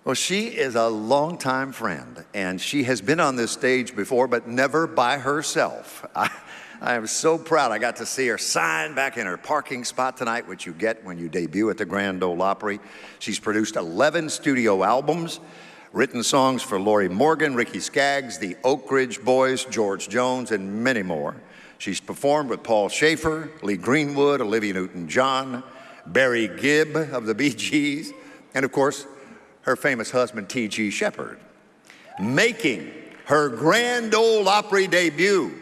Well, she is a longtime friend, and she has been on this stage before, but never by herself. I am so proud. I got to see her sign back in her parking spot tonight, which you get when you debut at the Grand Ole Opry. She's produced 11 studio albums, written songs for Lori Morgan, Ricky Skaggs, the Oak Ridge Boys, George Jones, and many more. She's performed with Paul Schaefer, Lee Greenwood, Olivia Newton-John, Barry Gibb of the Bee Gees, and of course, her famous husband, T.G. Shepherd. Making her Grand Ole Opry debut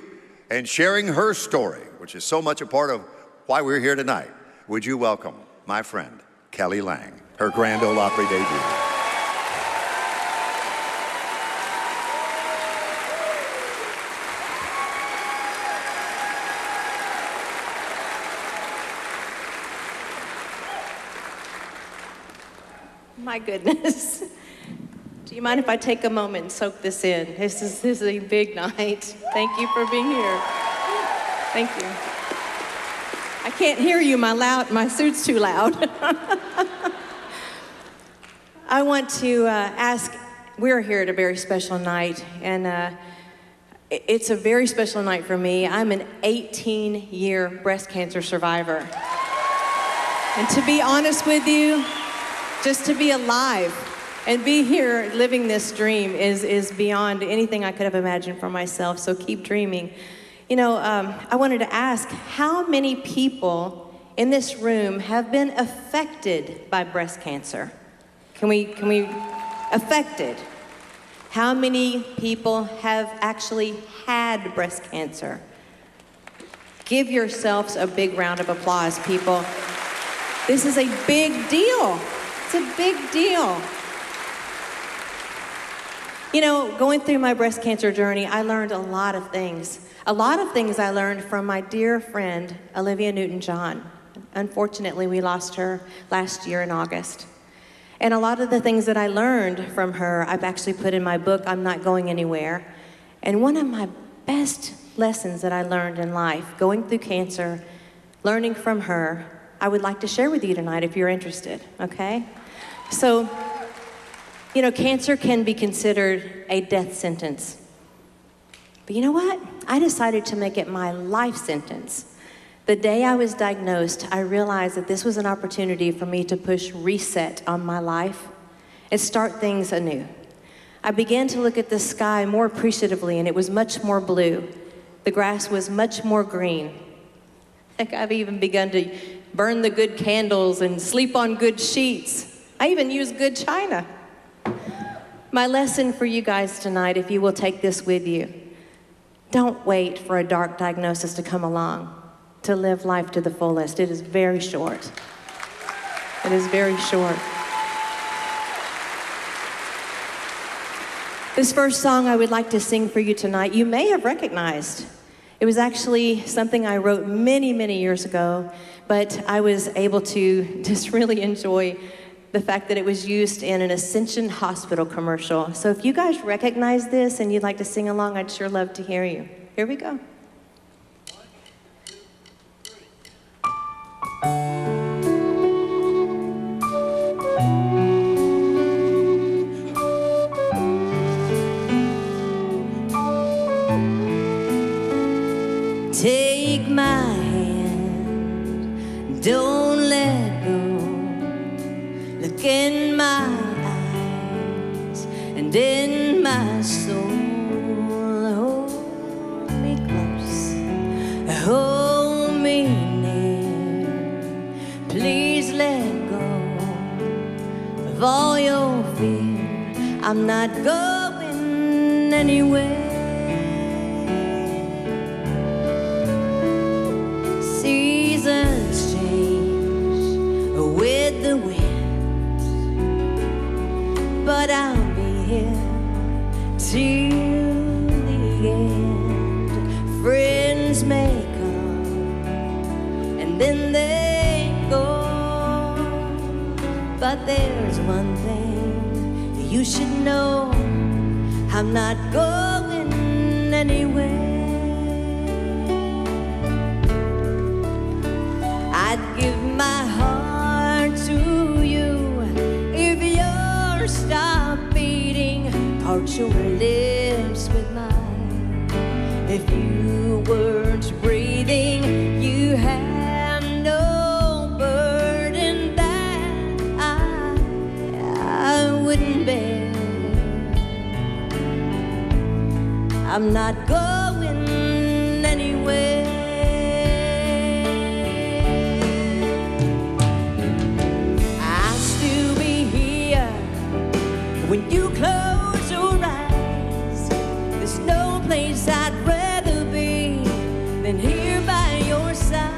and sharing her story, which is so much a part of why we're here tonight, would you welcome my friend, Kelly Lang, her Grand Ole Opry debut. My goodness. Do you mind if I take a moment and soak this in? This is a big night. Thank you for being here. Thank you. I can't hear you, my suit's too loud. I want to ask, we're here at a very special night, and it's a very special night for me. I'm an 18-year breast cancer survivor. And to be honest with you, just to be alive and be here living this dream is beyond anything I could have imagined for myself, so keep dreaming. You know, I wanted to ask, how many people in this room have been affected by breast cancer? Can we affected? How many people have actually had breast cancer? Give yourselves a big round of applause, people. This is a big deal. It's a big deal. You know, going through my breast cancer journey, I learned a lot of things. A lot of things I learned from my dear friend, Olivia Newton-John. Unfortunately, we lost her last year in August. And a lot of the things that I learned from her, I've actually put in my book, I'm Not Going Anywhere. And one of my best lessons that I learned in life, going through cancer, learning from her, I would like to share with you tonight if you're interested, okay? So, you know, cancer can be considered a death sentence. But you know what? I decided to make it my life sentence. The day I was diagnosed, I realized that this was an opportunity for me to push reset on my life and start things anew. I began to look at the sky more appreciatively, and it was much more blue. The grass was much more green. Heck, I've even begun to burn the good candles and sleep on good sheets. I even use good china. My lesson for you guys tonight, if you will take this with you, don't wait for a dark diagnosis to come along to live life to the fullest. It is very short. It is very short. This first song I would like to sing for you tonight, you may have recognized. It was actually something I wrote many, many years ago, but I was able to just really enjoy the fact that it was used in an Ascension Hospital commercial. So if you guys recognize this and you'd like to sing along, I'd sure love to hear you. Here we go. 1, 2, 3. Take my hand, don't let go. Look in my eyes and in my soul. Hold me close, hold me near. Please let go of all your fear. I'm not going anywhere. Seasons change with the wind, but I'll be here till the end. Friends may come and then they go, but there's one thing you should know: I'm not going anywhere. I'd give my heart to you if you're a star. Hold your lips with mine. If you weren't breathing, you have no burden that I wouldn't bear. I'm not going anywhere. I'll still be here when you close your eyes. There's no place I'd rather be than here by your side.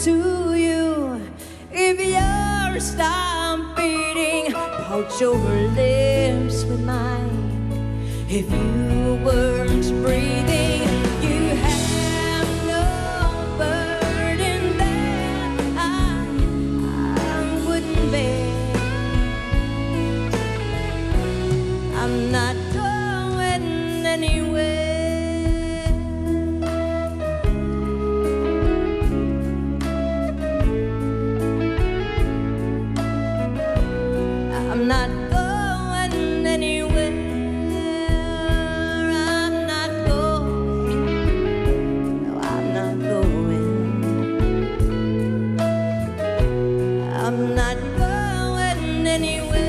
To you, if yours stop beating, hold your lips with mine. If you weren't breathing, you have no burden that I wouldn't bear. I'm not going anywhere. I'm not going anywhere. I'm not going. No, I'm not going. I'm not going anywhere.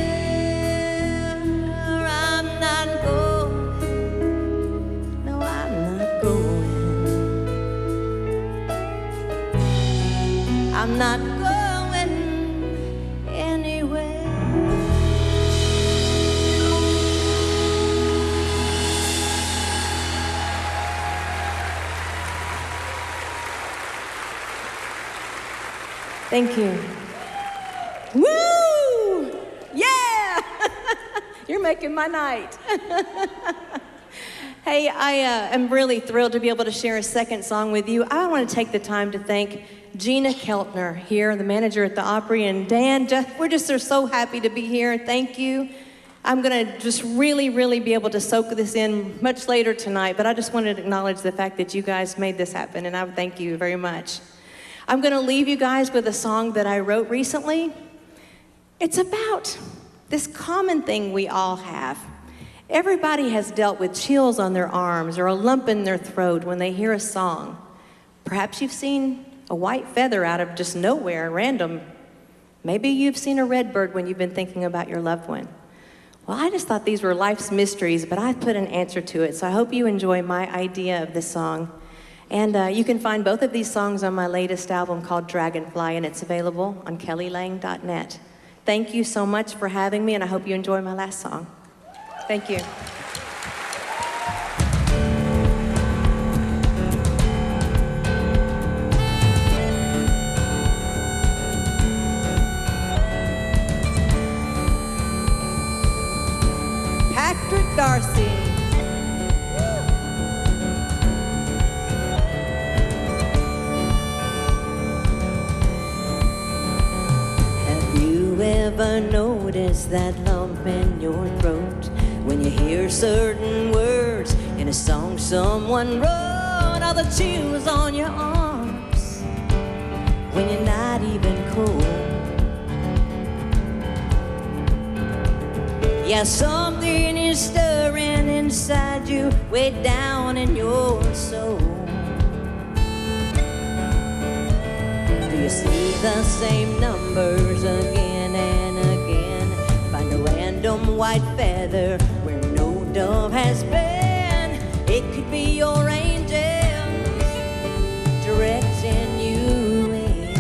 I'm not going. No, I'm not going. I'm not going anywhere. Thank you. Woo! Yeah! You're making my night. Hey, I am really thrilled to be able to share a second song with you. I want to take the time to thank Gina Keltner here, the manager at the Opry, and Dan. We're just so happy to be here. Thank you. I'm going to just really be able to soak this in much later tonight, but I just wanted to acknowledge the fact that you guys made this happen, and I thank you very much. I'm going to leave you guys with a song that I wrote recently. It's about this common thing we all have. Everybody has dealt with chills on their arms or a lump in their throat when they hear a song. Perhaps you've seen a white feather out of just nowhere, random. Maybe you've seen a red bird when you've been thinking about your loved one. Well, I just thought these were life's mysteries, but I put an answer to it, so I hope you enjoy my idea of this song. And you can find both of these songs on my latest album called Dragonfly, and it's available on kellylang.net. Thank you so much for having me, and I hope you enjoy my last song. Thank you. Patrick Darcy. Ever notice that lump in your throat when you hear certain words in a song someone wrote? All the chills on your arms when you're not even cold. Yeah, something is stirring inside you, way down in your soul. Do you see the same numbers again and again? Find a random white feather where no dove has been. It could be your angels directing you in.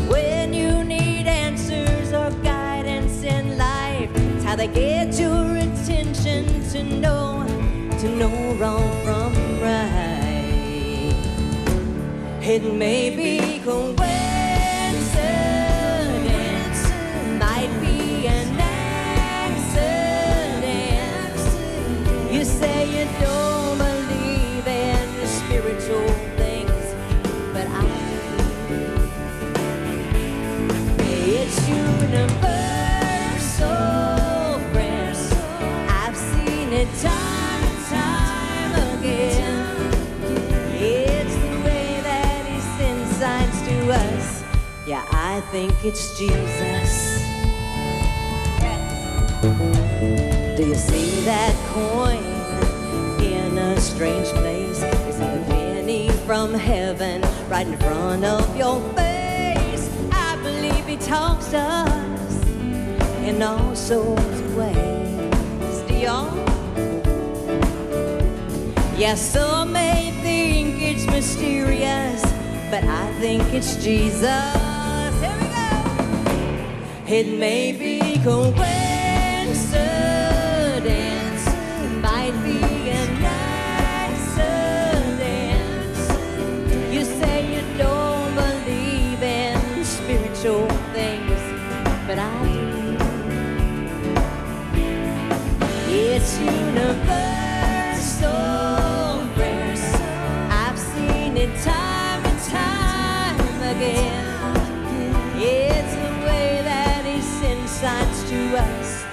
When you need answers or guidance in life, it's how they get your attention to know wrong from right. It may be coincidence, might be an It's universal, friends. I've seen it time and time again. It's the way that he sends signs to us. Yeah, I think it's Jesus. Do you see that coin in a strange place? Is it a penny from heaven right in front of your face? I believe he talks to us in all sorts of ways. Do y'all? Yeah, some may think it's mysterious, but I think it's Jesus. Here we go. It may be coincidence, might be an accident. You say you don't believe in spiritual things, but I do. It's universal grace. I've seen it time and time again. It's the way that he sends signs to us.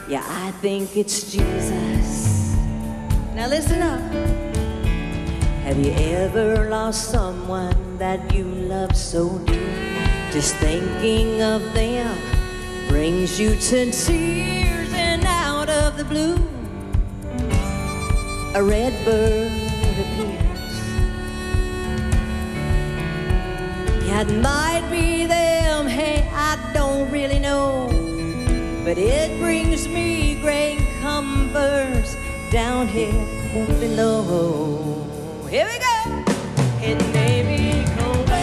Yeah, I think it's Jesus. Now listen up. Have you ever lost someone that you love so dear? Just thinking of them brings you to tears, and out of the blue, a red bird appears. Yeah, it might be them, hey, I don't really know, but it brings me great comforts down here below. Here we go. It may be coincidence,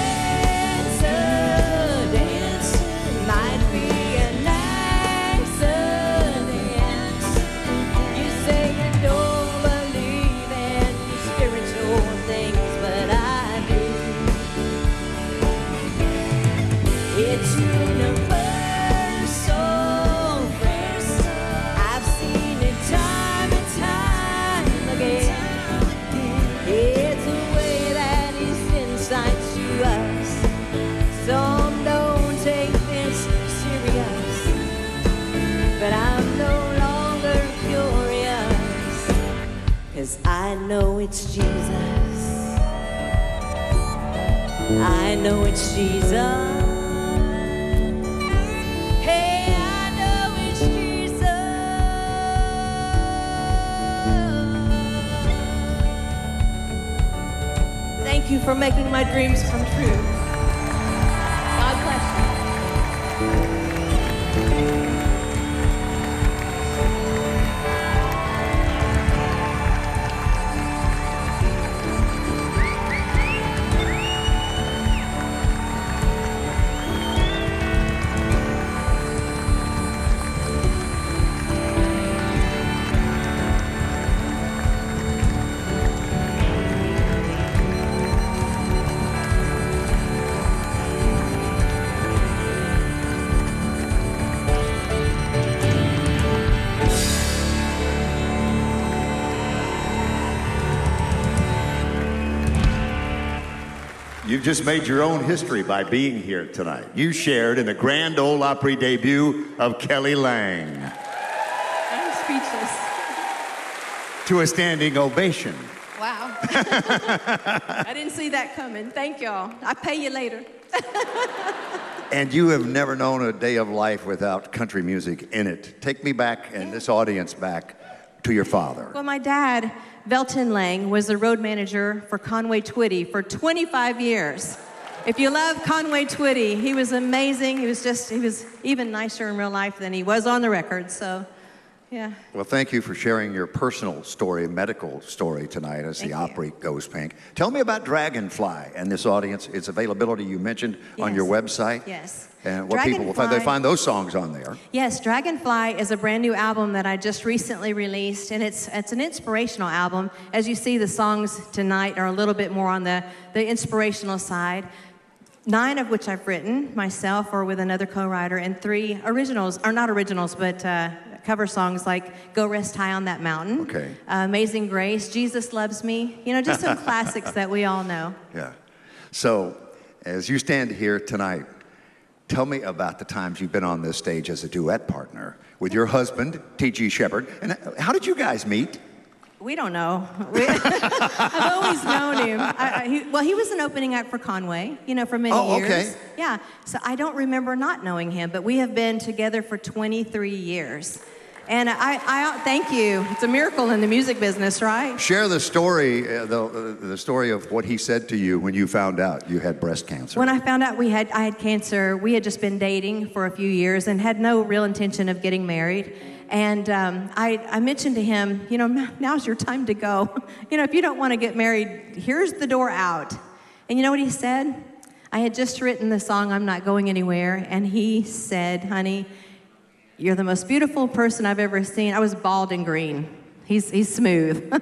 might be an accident. You say you don't believe in spiritual things, but I do. It's universal grace. I've seen it time and time again. It's a way that he sends signs to us. Some don't take this serious, but I'm no longer curious, 'cause I know it's Jesus. I know it's Jesus. Hey, I know it's Jesus. Thank you for making my dreams come true. God bless you. You've just made your own history by being here tonight. You shared in the Grand Ole Opry debut of Kelly Lang I'm speechless. to a standing ovation. Wow. I didn't see that coming. Thank y'all. I'll pay you later. And you have never known a day of life without country music in it. Take me back and this audience back to your father. Well, my dad, Velton Lang, was the road manager for Conway Twitty for 25 years. If you love Conway Twitty, he was amazing. He was even nicer in real life than he was on the record. So, yeah. Well, thank you for sharing your personal story, medical story tonight as the Opry goes pink. Tell me about Dragonfly and this audience, its availability you mentioned on your website. Yes. And what people will find, they find those songs on there. Yes, Dragonfly is a brand new album that I just recently released, and it's an inspirational album. As you see, the songs tonight are a little bit more on the inspirational side. 9 of which I've written myself or with another co-writer, and 3 originals, or not originals, but cover songs like Go Rest High on That Mountain, okay. Amazing Grace, Jesus Loves Me, just some classics that we all know. Yeah. So, as you stand here tonight, Tell me about the times you've been on this stage as a duet partner with your husband, T.G. Shepherd. And how did you guys meet? We don't know. I've always known him. He was an opening act for Conway, for many years. Okay. Yeah, so I don't remember not knowing him, but we have been together for 23 years. And I thank you. It's a miracle in the music business, right? Share the story, the story of what he said to you when you found out you had breast cancer. When I found out I had cancer, we had just been dating for a few years and had no real intention of getting married. And I mentioned to him, now's your time to go. If you don't want to get married, here's the door out. And you know what he said? I had just written the song, I'm Not Going Anywhere. And he said, honey, you're the most beautiful person I've ever seen. I was bald and green. He's smooth.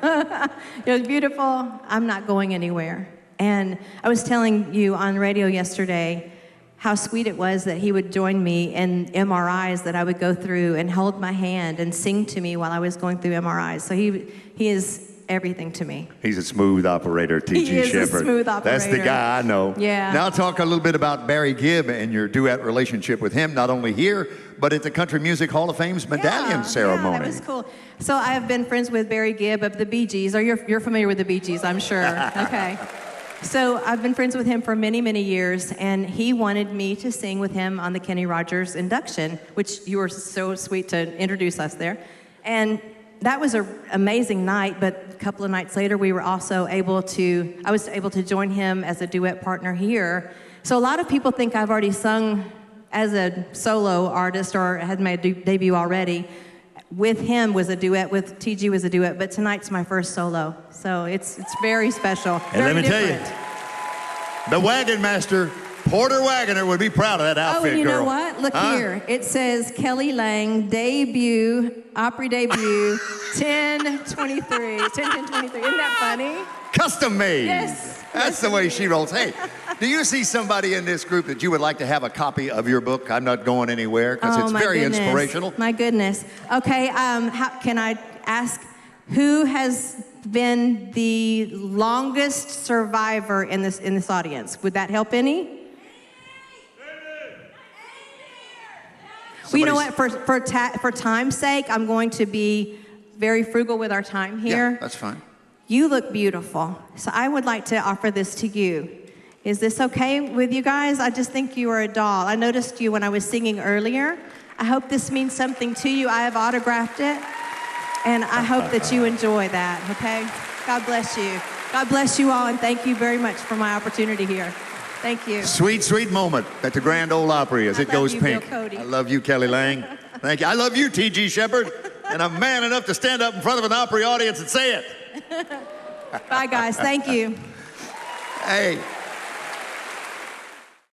You're beautiful. I'm not going anywhere. And I was telling you on radio yesterday how sweet it was that he would join me in MRIs that I would go through and hold my hand and sing to me while I was going through MRIs. So he is everything to me. He's a smooth operator, T.G. Shepherd. He is a smooth operator. That's the guy I know. Yeah. Now talk a little bit about Barry Gibb and your duet relationship with him, not only here, but at the Country Music Hall of Fame's medallion ceremony. Yeah, that was cool. So I have been friends with Barry Gibb of the Bee Gees. Or you're familiar with the Bee Gees, I'm sure. Okay. So I've been friends with him for many, many years, and he wanted me to sing with him on the Kenny Rogers induction, which you were so sweet to introduce us there. And that was an amazing night, but a couple of nights later, I was able to join him as a duet partner here. So a lot of people think I've already sung as a solo artist or had my debut already. With him was a duet, with TG was a duet, but tonight's my first solo. So it's very special. And very let me different. tell you, the Wagon Master, Porter Wagoner, would be proud of that outfit, and you girl. know what? Look here. It says Kelly Lang, Opry debut, 10-23. 10-10-23. Isn't that funny? Custom made. Yes. That's the way she rolls. Hey, do you see somebody in this group that you would like to have a copy of your book, I'm Not Going Anywhere? Because it's very inspirational. My goodness. Okay, can I ask who has been the longest survivor in this audience? Would that help any? Well, you know what? For time's sake, I'm going to be very frugal with our time here. Yeah, that's fine. You look beautiful, so I would like to offer this to you. Is this okay with you guys? I just think you are a doll. I noticed you when I was singing earlier. I hope this means something to you. I have autographed it, and I hope that you enjoy that, okay? God bless you. God bless you all, and thank you very much for my opportunity here. Thank you. Sweet, sweet moment at the Grand Ole Opry as it goes pink. Bill Cody. I love you, Kelly Lang. Thank you. I love you, T.G. Shepherd. And I'm man enough to stand up in front of an Opry audience and say it. Bye, guys. Thank you. Hey.